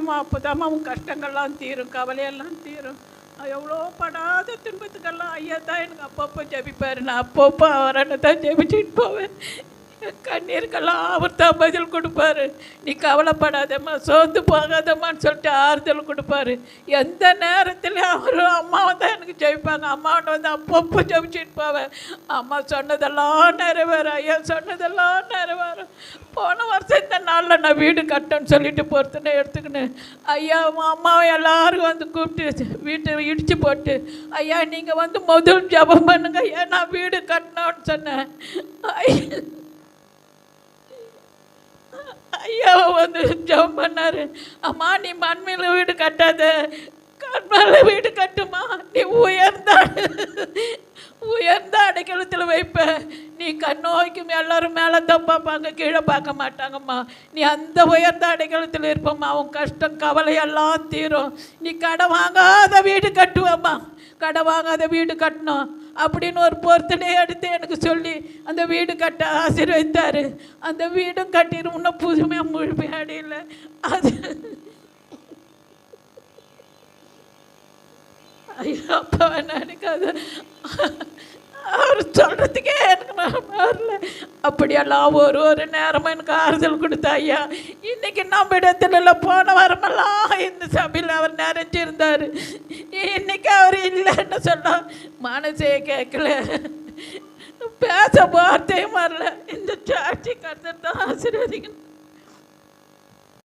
பண்ணணுமா, அப்போதாம்மா உன் கஷ்டங்கள்லாம் தீரும், கவலையெல்லாம் தீரும். எவ்வளோ படாத துன்பத்துக்கெல்லாம் ஐயா தான் எனக்கு அப்பப்போ ஜெபிப்பார். நான் அப்பப்போ அவரை தான் ஜெபிச்சுட்டு போவேன். கண்ணீருக்கெல்லாம் அவர் தான் பதில் கொடுப்பாரு. நீ கவலைப்படாதம்மா, சோர்ந்து போகாதம்மான்னு சொல்லிட்டு ஆறுதல் கொடுப்பாரு. எந்த நேரத்துலையும் அவரும் அம்மாவை தான் எனக்கு ஜெபிப்பாங்க. அம்மாவை வந்து அப்பப்போ ஜெபிச்சுட்டு போவேன். அம்மா சொன்னதெல்லாம் நிறைவேறும், ஐயா சொன்னதெல்லாம் நிறைவேறும். போன வருஷம் இந்த நாளில் நான் வீடு கட்டணும்னு சொல்லிட்டு பொறுத்துனே எடுத்துக்கினேன். ஐயா அம்மாவை எல்லாரும் வந்து கூப்பிட்டு வீட்டை இடித்து போட்டு, ஐயா நீங்கள் வந்து முதல் ஜெபம் பண்ணுங்க ஐயா, நான் வீடு கட்டணும்னு சொன்னேன். ஐயாவை வந்து ஜெபம் பண்ணார். அம்மா நீ மண்மையில் வீடு கட்டாத, கண்மையில வீடு கட்டுமா, நீ உயர்ந்த அடைக்கலத்தில் வைப்ப, நீ கண்ணோய்க்கும் எல்லாரும் மேலே தான் பார்ப்பாங்க, கீழே பார்க்க மாட்டாங்கம்மா. நீ அந்த உயர்ந்த அடைக்கலத்தில் இருப்பம்மா, உன் கஷ்டம் கவலையெல்லாம் தீரும். நீ கடை வாங்காத வீடு கட்டுவம்மா, கடை வாங்காத வீடு கட்டணும் அப்படின்னு ஒரு பொறுத்தனை எடுத்து எனக்கு சொல்லி அந்த வீடு கட்ட ஆசீர்வதித்தார். அந்த வீடும் கட்டிடும், இன்னும் புதுமையாக முழுமையாடியில் அது ஐயோ அப்பா எனக்கு அது அவர் சொல்கிறதுக்கே எனக்கு நான் வரல. அப்படியெல்லாம் ஒரு நேரமாக எனக்கு ஆறுதல் கொடுத்தா ஐயா. இன்றைக்கி நம்ம இடத்துல இல்லை, போன வாரமெல்லாம் இந்த சபையில் அவர் நிறைஞ்சிருந்தார். இன்றைக்கி அவர் இல்லைன்னு சொல்ல மனசே கேட்கல, பேச வார்த்தையும் வரல. இந்த சாட்சி கருத்தை தான் ஆசீர்வதிக்கணும்.